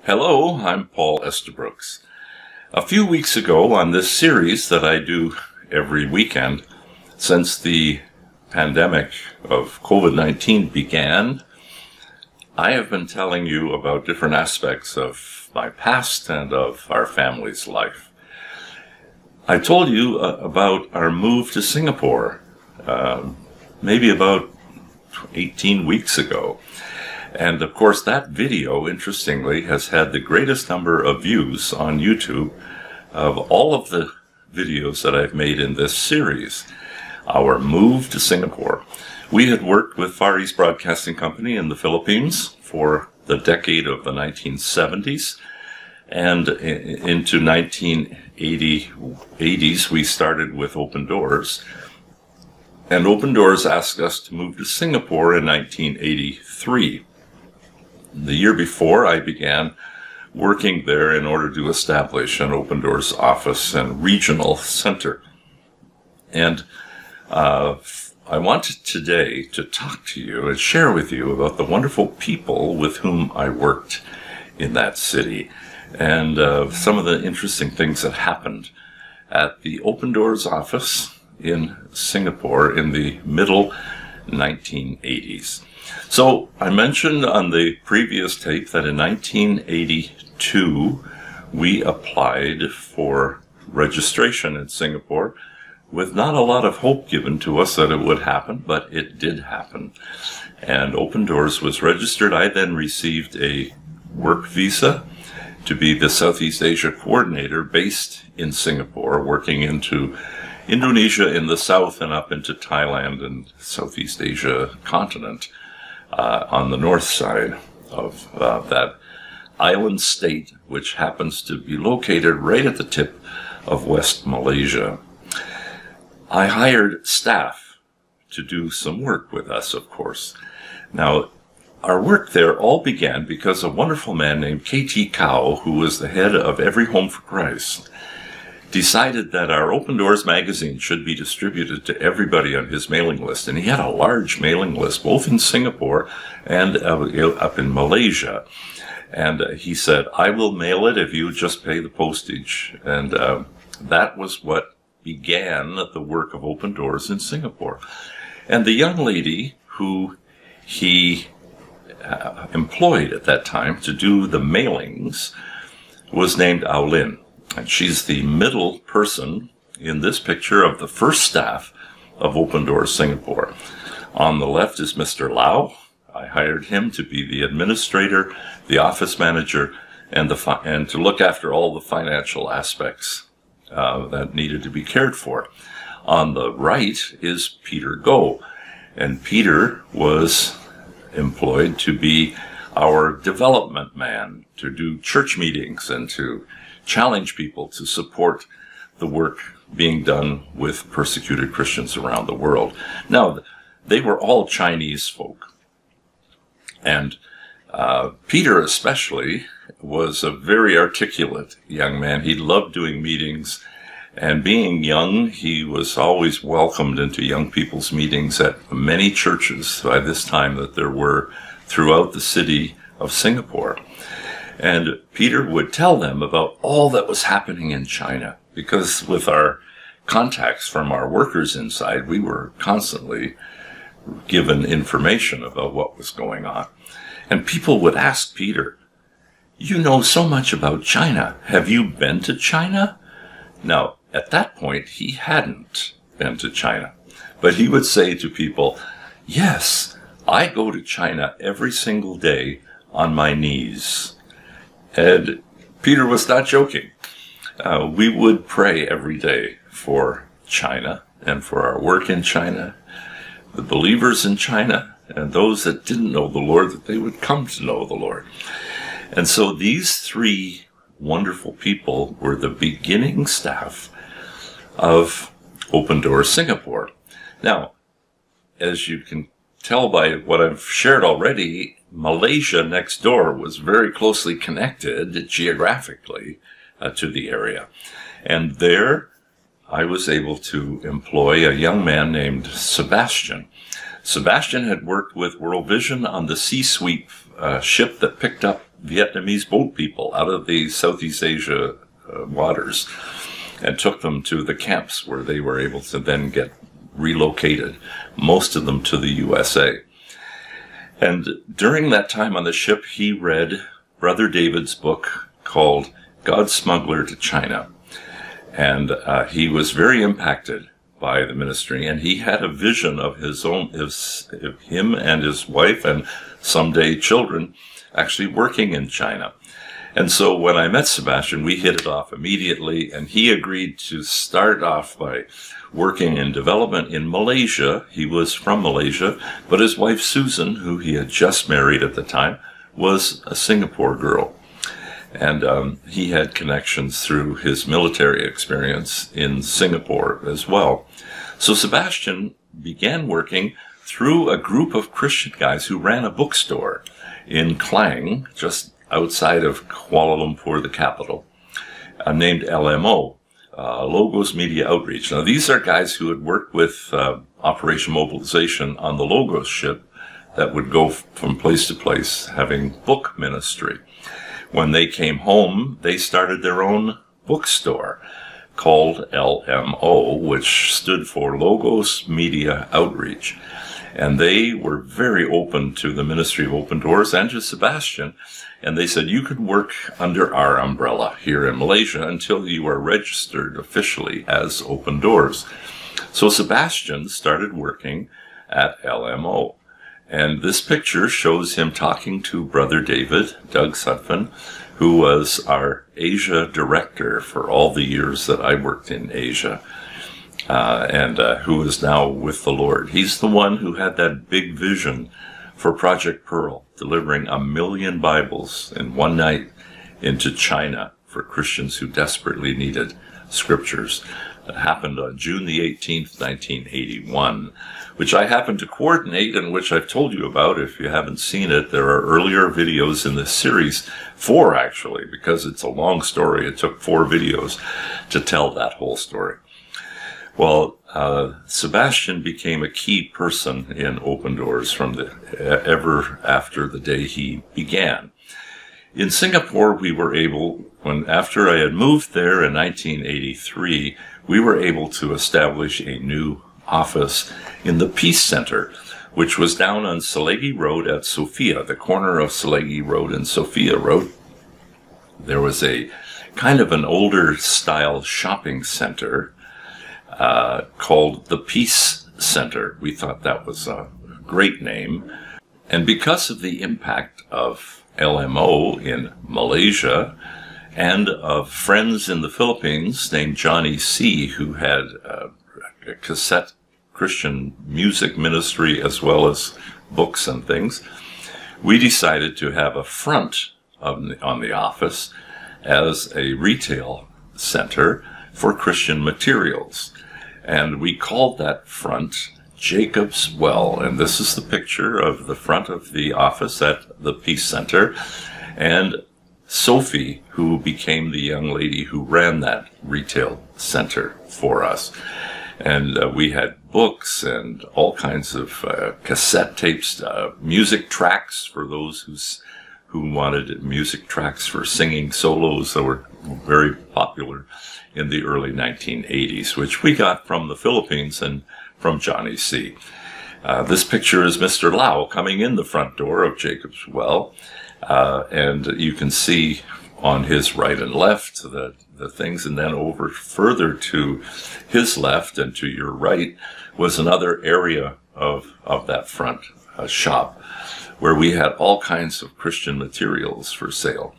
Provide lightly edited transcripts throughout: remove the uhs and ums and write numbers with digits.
Hello, I'm Paul Estabrooks. A few weeks ago on this series that I do every weekend since the pandemic of COVID-19 began, I have been telling you about different aspects of my past and of our family's life. I told you about our move to Singapore, maybe about 18 weeks ago. And of course, that video, interestingly, has had the greatest number of views on YouTube of all of the videos that I've made in this series. Our move to Singapore. We had worked with Far East Broadcasting Company in the Philippines for the decade of the 1970s. And into 1980s, we started with Open Doors. And Open Doors asked us to move to Singapore in 1983. The year before, I began working there in order to establish an Open Doors office and regional center. And I wanted today to talk to you and share with you about the wonderful people with whom I worked in that city and some of the interesting things that happened at the Open Doors office in Singapore in the middle 1980s. So I mentioned on the previous tape that in 1982 we applied for registration in Singapore with not a lot of hope given to us that it would happen, but it did happen. And Open Doors was registered. I then received a work visa to be the Southeast Asia coordinator based in Singapore, working into Indonesia in the south and up into Thailand and Southeast Asia continent. On the north side of that island state, which happens to be located right at the tip of West Malaysia. I hired staff to do some work with us, of course. Now, our work there all began because a wonderful man named K.T. Kao, who was the head of Every Home for Christ, decided that our Open Doors magazine should be distributed to everybody on his mailing list. And he had a large mailing list, both in Singapore and up in Malaysia. And he said, I will mail it if you just pay the postage. And that was what began the work of Open Doors in Singapore. And the young lady who he employed at that time to do the mailings was named Au Lin. And she's the middle person in this picture of the first staff of Open Doors Singapore. On the left is Mr. Lau. I hired him to be the administrator, the office manager, and to look after all the financial aspects that needed to be cared for. On the right is Peter Goh. And Peter was employed to be our development man, to do church meetings and to challenge people to support the work being done with persecuted Christians around the world. Now, they were all Chinese folk. And Peter especially was a very articulate young man. He loved doing meetings. And being young, he was always welcomed into young people's meetings at many churches by this time that there were throughout the city of Singapore. And Peter would tell them about all that was happening in China, because with our contacts from our workers inside, we were constantly given information about what was going on. And people would ask Peter, you know so much about China. Have you been to China? Now, at that point, he hadn't been to China. But he would say to people, yes, I go to China every single day on my knees. And Peter was not joking. We would pray every day for China and for our work in China, the believers in China, and those that didn't know the Lord, that they would come to know the Lord. And so these three wonderful people were the beginning staff of Open Doors Singapore. Now, as you can tell by what I've shared already, Malaysia next door was very closely connected geographically to the area. And there I was able to employ a young man named Sebastian. Sebastian had worked with World Vision on the Sea Sweep ship that picked up Vietnamese boat people out of the Southeast Asia waters and took them to the camps where they were able to then get relocated, most of them to the USA. And during that time on the ship, he read Brother David's book called God's Smuggler to China. And he was very impacted by the ministry, and he had a vision of his own, him and his wife and someday children actually working in China. And so when I met Sebastian, we hit it off immediately, and he agreed to start off by working in development in Malaysia. He was from Malaysia, but his wife Susan, who he had just married at the time, was a Singapore girl. And he had connections through his military experience in Singapore as well. So Sebastian began working through a group of Christian guys who ran a bookstore in Klang, just outside of Kuala Lumpur, the capital, named LMO, Logos Media Outreach. Now, these are guys who had worked with Operation Mobilization on the Logos ship that would go from place to place having book ministry. When they came home, they started their own bookstore called LMO, which stood for Logos Media Outreach. And they were very open to the Ministry of Open Doors and to Sebastian. And they said, you could work under our umbrella here in Malaysia until you are registered officially as Open Doors. So Sebastian started working at LMO. And this picture shows him talking to Brother David, Doug Sutphin, who was our Asia director for all the years that I worked in Asia. And who is now with the Lord. He's the one who had that big vision for Project Pearl, delivering 1 million Bibles in one night into China for Christians who desperately needed scriptures. That happened on June the 18th, 1981, which I happened to coordinate and which I've told you about. If you haven't seen it, there are earlier videos in this series, 4 actually, because it's a long story. It took 4 videos to tell that whole story. Well, Sebastian became a key person in Open Doors from ever after the day he began. In Singapore, we were able, after I had moved there in 1983, we were able to establish a new office in the Peace Center, which was down on Selegi Road at Sophia, the corner of Selegi Road and Sophia Road. There was a kind of an older style shopping center called the Peace Center. We thought that was a great name. And because of the impact of LMO in Malaysia and of friends in the Philippines named Johnny C., who had a cassette Christian music ministry as well as books and things, we decided to have a front on the office as a retail center for Christian materials. And we called that front Jacob's Well. And this is the picture of the front of the office at the Peace Center. And Sophie, who became the young lady who ran that retail center for us. And we had books and all kinds of cassette tapes, music tracks for those who wanted music tracks for singing solos that were very popular in the early 1980s, which we got from the Philippines and from Johnny C. This picture is Mr. Lau coming in the front door of Jacob's Well, and you can see on his right and left the things, and then over further to his left and to your right was another area of that front shop where we had all kinds of Christian materials for sale.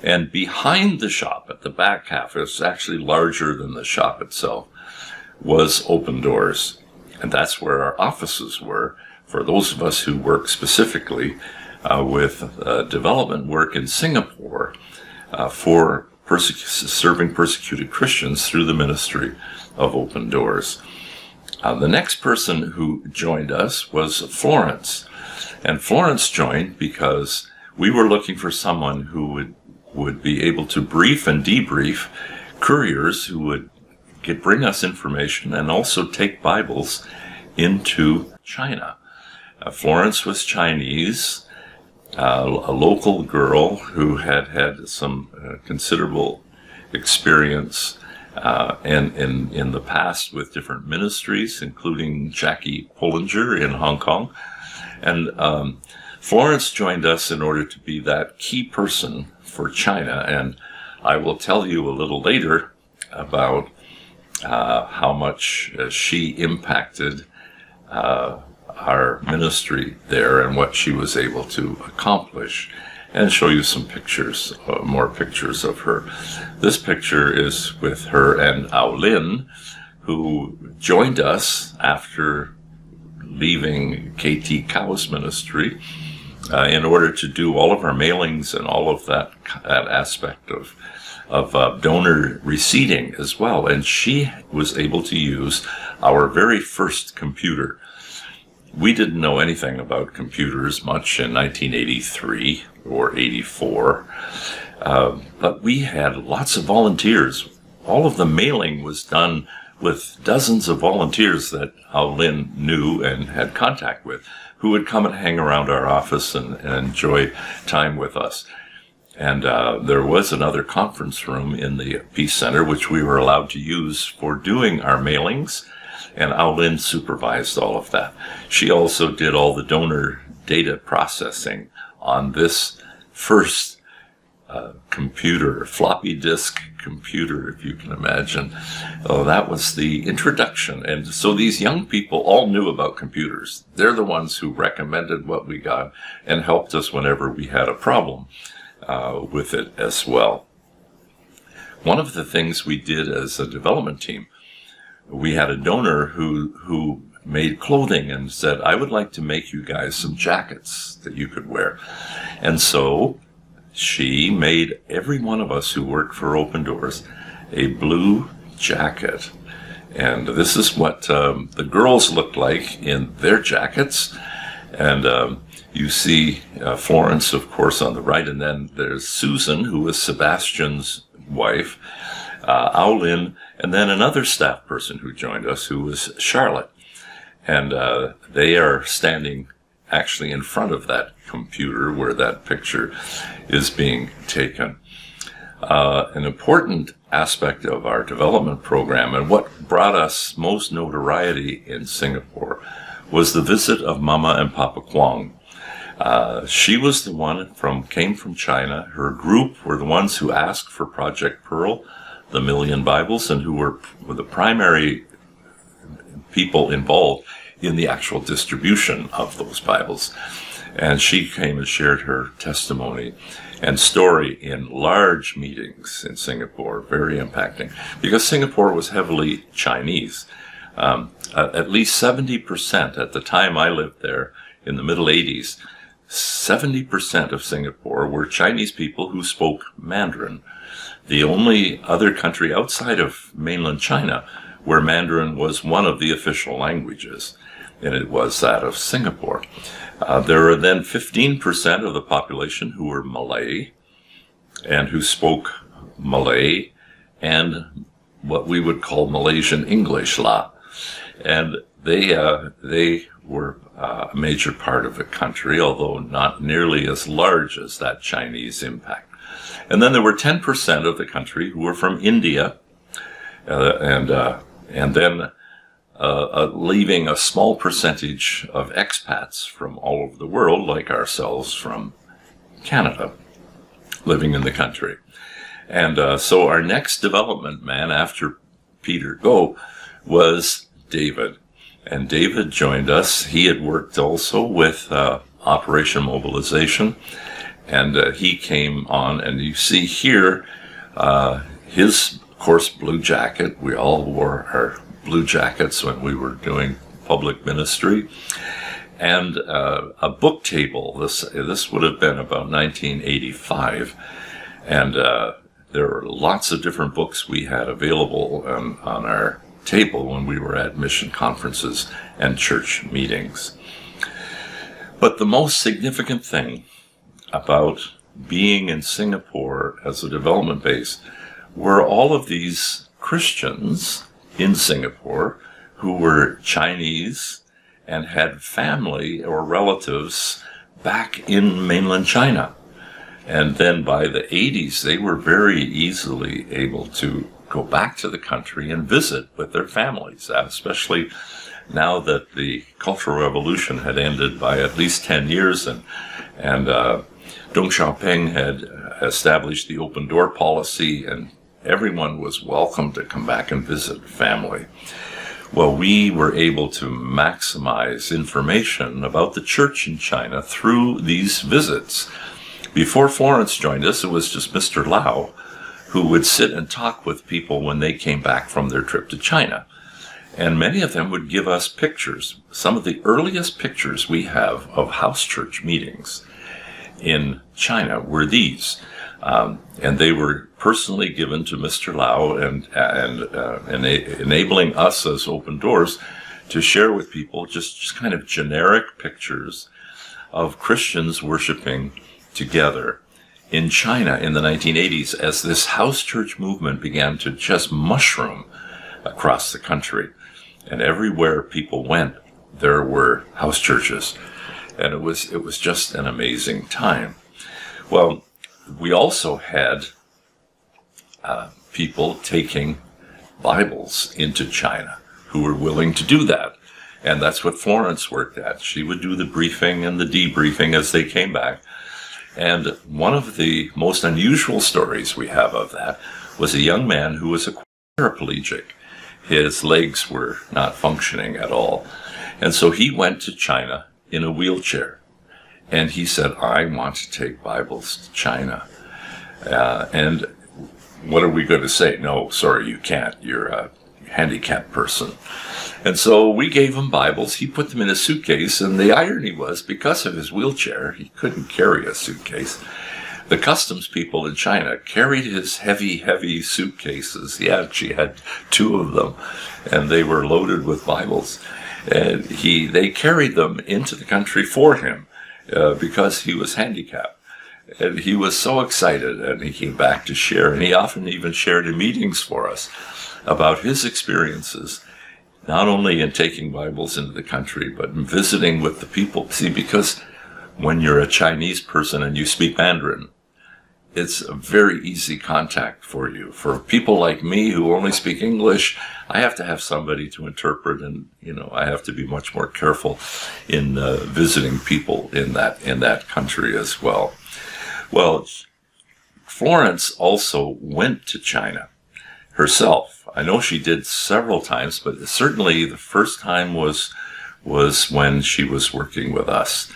And behind the shop, at the back half, it was actually larger than the shop itself, was Open Doors. And that's where our offices were for those of us who work specifically with development work in Singapore for serving persecuted Christians through the ministry of Open Doors. The next person who joined us was Florence. And Florence joined because we were looking for someone who would be able to brief and debrief couriers who would bring us information and also take Bibles into China. Florence was Chinese, a local girl who had had some considerable experience and in the past with different ministries, including Jackie Pollinger in Hong Kong. And Florence joined us in order to be that key person for China. And I will tell you a little later about how much she impacted our ministry there and what she was able to accomplish, and show you some pictures, more pictures of her. This picture is with her and Ao Lin, who joined us after leaving K.T. Kao's ministry in order to do all of our mailings and all of that aspect of donor receipting as well. And she was able to use our very first computer. We didn't know anything about computers much in 1983 or 84, but we had lots of volunteers. All of the mailing was done with dozens of volunteers that Ao Lin knew and had contact with, who would come and hang around our office and enjoy time with us. And there was another conference room in the Peace Center, which we were allowed to use for doing our mailings, and Ao Lin supervised all of that. She also did all the donor data processing on this first computer, floppy disk computer, if you can imagine. Oh, that was the introduction. And so these young people all knew about computers. They're the ones who recommended what we got and helped us whenever we had a problem with it as well. One of the things we did as a development team, we had a donor who made clothing and said, I would like to make you guys some jackets that you could wear. And so she made every one of us who worked for Open Doors a blue jacket. And this is what the girls looked like in their jackets. And you see Florence, of course, on the right. And then there's Susan, who was Sebastian's wife, Ao Lin, and then another staff person who joined us, who was Charlotte. And they are standing actually in front of that computer where that picture is being taken. An important aspect of our development program, and what brought us most notoriety in Singapore, was the visit of Mama and Papa Kwong. She was the one came from China. Her group were the ones who asked for Project Pearl, the Million Bibles, and who were the primary people involved in the actual distribution of those Bibles. And she came and shared her testimony and story in large meetings in Singapore, very impacting, because Singapore was heavily Chinese. At least 70%, at the time I lived there in the middle 80s, 70% of Singapore were Chinese people who spoke Mandarin. The only other country outside of mainland China where Mandarin was one of the official languages, and it was that of Singapore. There were then 15% of the population who were Malay and who spoke Malay and what we would call Malaysian English lah. And they were a major part of the country, although not nearly as large as that Chinese impact. And then there were 10% of the country who were from India, and then leaving a small percentage of expats from all over the world, like ourselves, from Canada, living in the country. And so our next development man after Peter Go was David. And David joined us. He had worked also with Operation Mobilization, and he came on, and you see here his, of course, blue jacket. We all wore our blue jackets when we were doing public ministry, and a book table. This would have been about 1985, and there were lots of different books we had available on our table when we were at mission conferences and church meetings. But the most significant thing about being in Singapore as a development base were all of these Christians in Singapore who were Chinese and had family or relatives back in mainland China. And then by the 80s, they were very easily able to go back to the country and visit with their families, especially now that the Cultural Revolution had ended by at least 10 years, and Deng Xiaoping had established the open door policy, and everyone was welcome to come back and visit family. Well, we were able to maximize information about the church in China through these visits. Before Florence joined us, it was just Mr. Lau who would sit and talk with people when they came back from their trip to China. And many of them would give us pictures. Some of the earliest pictures we have of house church meetings in China were these. And they were personally given to Mr. Lau and enabling us as Open Doors to share with people just kind of generic pictures of Christians worshiping together in China in the 1980s as this house church movement began to just mushroom across the country. And everywhere people went, there were house churches. And it was just an amazing time. Well, we also had people taking Bibles into China who were willing to do that. And that's what Florence worked at. She would do the briefing and the debriefing as they came back. And one of the most unusual stories we have of that was a young man who was a quadriplegic. His legs were not functioning at all. And so he went to China in a wheelchair. And he said, I want to take Bibles to China. And what are we going to say? No, sorry, you can't. You're a handicapped person. And so we gave him Bibles. He put them in a suitcase. And the irony was, because of his wheelchair, he couldn't carry a suitcase. The customs people in China carried his heavy, heavy suitcases. He actually had 2 of them, and they were loaded with Bibles. And they carried them into the country for him because he was handicapped. And he was so excited, and he came back to share. And he often even shared in meetings for us about his experiences, not only in taking Bibles into the country, but in visiting with the people. See, because when you're a Chinese person and you speak Mandarin, it's a very easy contact for you. For people like me who only speak English, I have to have somebody to interpret, and I have to be much more careful in visiting people in that country as well. Well, Florence also went to China herself. I know she did several times, but certainly the first time was when she was working with us.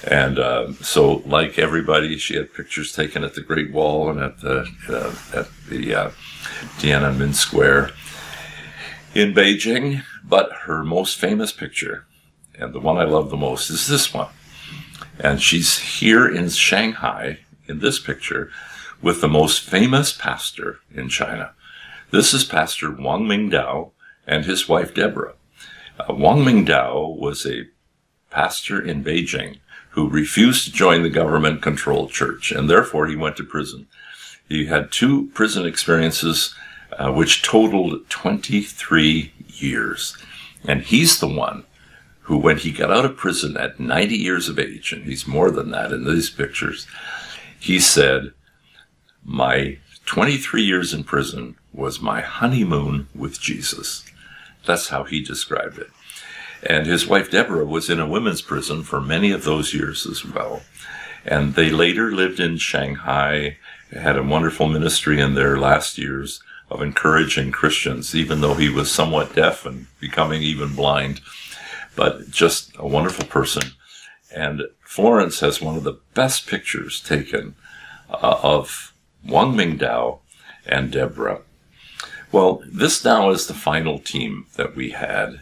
And so, like everybody, she had pictures taken at the Great Wall and at the Tiananmen Square in Beijing. But her most famous picture, and the one I love the most, is this one. And she's here in Shanghai in this picture with the most famous pastor in China. This is Pastor Wang Mingdao and his wife Deborah. Wang Mingdao was a pastor in Beijing who refused to join the government-controlled church, and therefore he went to prison. He had 2 prison experiences, which totaled 23 years. And he's the one who, when he got out of prison at 90 years of age, and he's more than that in these pictures, he said, my 23 years in prison was my honeymoon with Jesus. That's how he described it. And his wife Deborah was in a women's prison for many of those years as well. And they later lived in Shanghai, had a wonderful ministry in their last years of encouraging Christians, even though he was somewhat deaf and becoming even blind. But just a wonderful person. And Florence has one of the best pictures taken of Wang Mingdao and Deborah. Well, this now is the final team that we had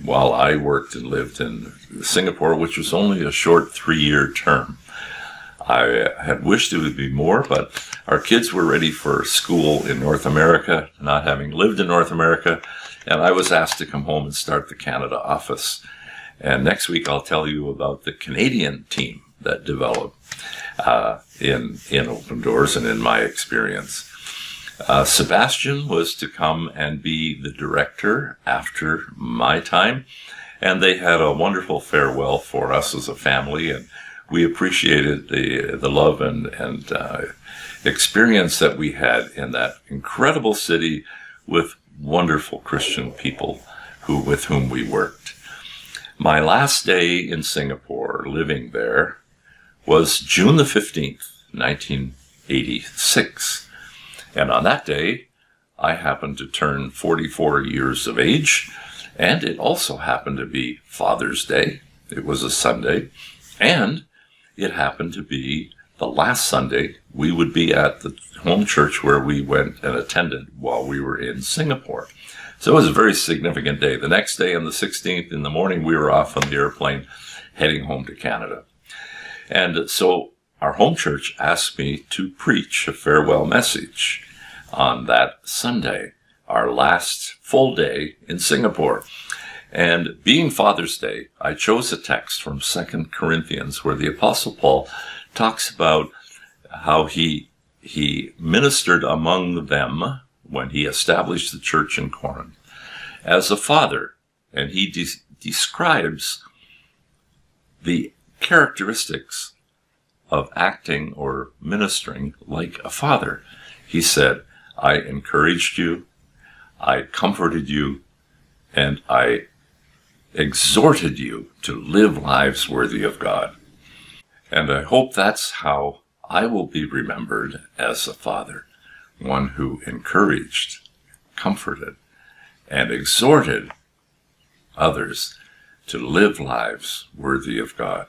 while I worked and lived in Singapore, which was only a short 3-year term. I had wished it would be more, but our kids were ready for school in North America, not having lived in North America, and I was asked to come home and start the Canada office. And next week I'll tell you about the Canadian team that developed in Open Doors and in my experience. Sebastian was to come and be the director after my time, and they had a wonderful farewell for us as a family, and we appreciated the love and experience that we had in that incredible city with wonderful Christian people with whom we worked. My last day in Singapore, living there, was June the 15th, 1986. And on that day, I happened to turn 44 years of age, and it also happened to be Father's Day. It was a Sunday, and it happened to be the last Sunday we would be at the home church where we went and attended while we were in Singapore. So it was a very significant day. The next day, on the 16th in the morning, we were off on the airplane heading home to Canada. And so our home church asked me to preach a farewell message on that Sunday, our last full day in Singapore. And being Father's Day, I chose a text from 2 Corinthians where the Apostle Paul talks about how he ministered among them when he established the church in Corinth as a father. And he describes the characteristics of acting or ministering like a father. He said, I encouraged you, I comforted you, and I exhorted you to live lives worthy of God. And I hope that's how I will be remembered as a father, one who encouraged, comforted, and exhorted others to live lives worthy of God.